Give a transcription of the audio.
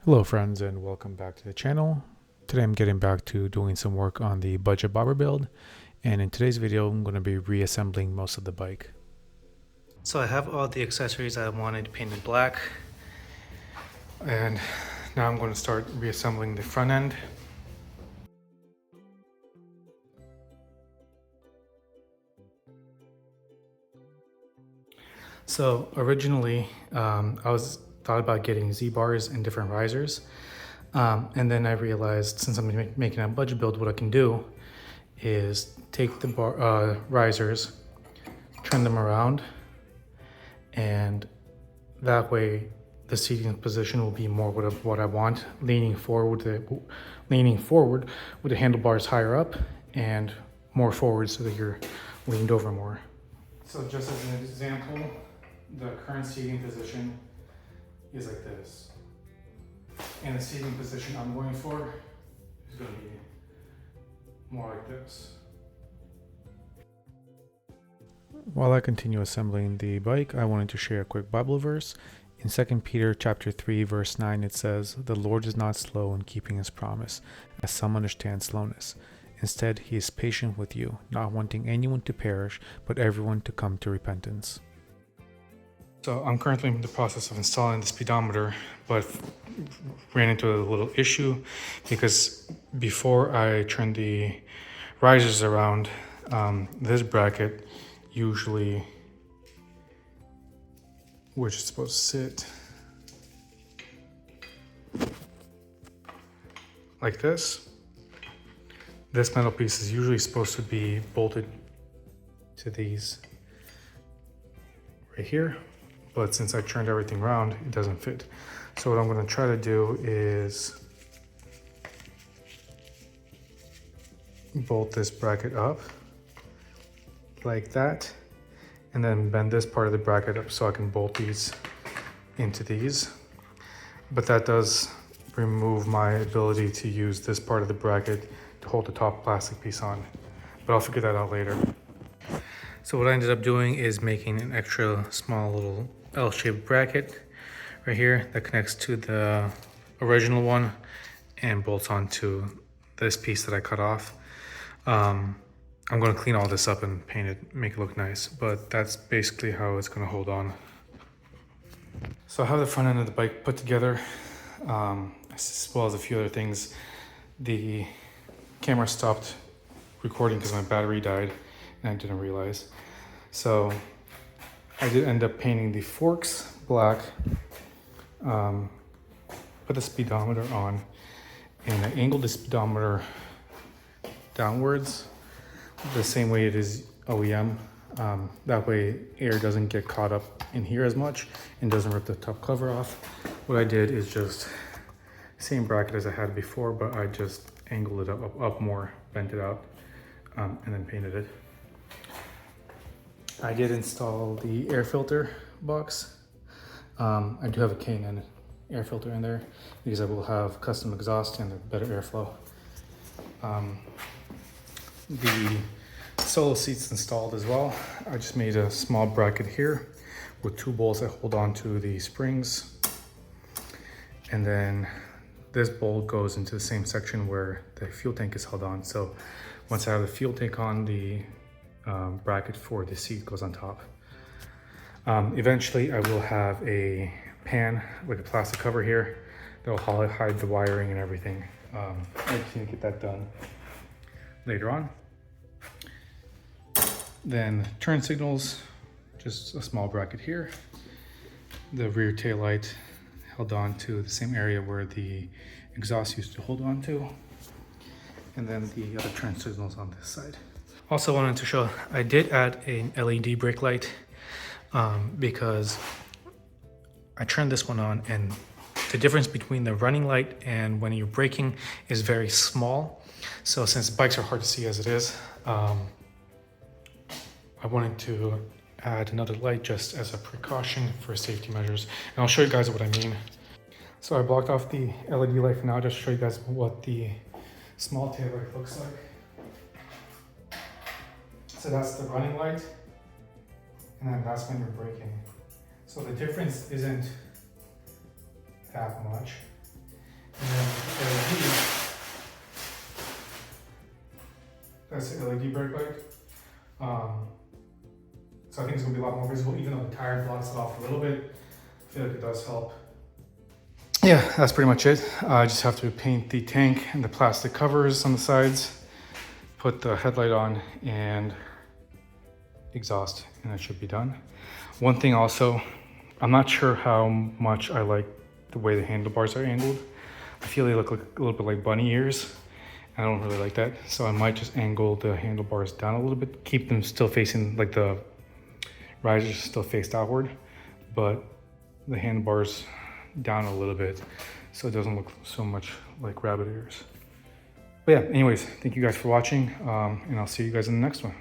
Hello friends and welcome back to the channel. Today I'm getting back to doing some work on the budget bobber build, and in today's video I'm going to be reassembling most of the bike. So I have all the accessories I wanted painted black, and now I'm going to start reassembling the front end. So originally I thought about getting Z-bars and different risers. And then I realized, since I'm making a budget build, what I can do is take the risers, turn them around, and that way the seating position will be more what I want, leaning forward with the handlebars higher up and more forward so that you're leaned over more. So just as an example, the current seating position is like this. And the seating position I'm going for is going to be more like this. While I continue assembling the bike, I wanted to share a quick Bible verse. In 2 Peter chapter 3 verse 9 it says, "The Lord is not slow in keeping his promise, as some understand slowness. Instead, he is patient with you, not wanting anyone to perish, but everyone to come to repentance." So I'm currently in the process of installing the speedometer, but ran into a little issue because before I turned the risers around, this bracket usually, which is supposed to sit like this. This metal piece is usually supposed to be bolted to these right here, but since I turned everything around, it doesn't fit. So what I'm going to try to do is bolt this bracket up like that, and then bend this part of the bracket up so I can bolt these into these. But that does remove my ability to use this part of the bracket to hold the top plastic piece on, but I'll figure that out later. So what I ended up doing is making an extra small little L-shaped bracket right here that connects to the original one and bolts onto this piece that I cut off. I'm going to clean all this up and paint it, make it look nice, but that's basically how it's going to hold on. So I have the front end of the bike put together, as well as a few other things. The camera stopped recording because my battery died and I didn't realize. So I did end up painting the forks black, put the speedometer on, and I angled the speedometer downwards the same way it is OEM. That way air doesn't get caught up in here as much and doesn't rip the top cover off. What I did is just same bracket as I had before, but I just angled it up more, bent it out, and then painted it. I did install the air filter box. I do have a K&N air filter in there because I will have custom exhaust and a better airflow. The solo seat's installed as well. I just made a small bracket here with two bolts that hold on to the springs. And then this bolt goes into the same section where the fuel tank is held on. So once I have the fuel tank on, the bracket for the seat goes on top. Eventually I will have a pan with a plastic cover here that will hide the wiring and everything. I just need to get that done later on. Then turn signals, just a small bracket here. The rear tail light held on to the same area where the exhaust used to hold on to. And then the other turn signals on this side. Also wanted to show, I did add an LED brake light because I turned this one on, and the difference between the running light and when you're braking is very small. So since bikes are hard to see as it is, I wanted to add another light just as a precaution for safety measures. And I'll show you guys what I mean. So I blocked off the LED light for now, just to show you guys what the small tail light looks like. So that's the running light, and then that's when you're braking. So the difference isn't that much. this LED brake light. So I think it's gonna be a lot more visible, even though the tire blocks it off a little bit. I feel like it does help. Yeah, that's pretty much it. I just have to paint the tank and the plastic covers on the sides, put the headlight on and exhaust, and that should be done. One thing also, I'm not sure how much I like the way the handlebars are angled. I feel they look like, a little bit like bunny ears. I don't really like that. So I might just angle the handlebars down a little bit, keep them still facing, like the risers still faced outward, but the handlebars down a little bit so it doesn't look so much like rabbit ears. But yeah, anyways, thank you guys for watching, and I'll see you guys in the next one.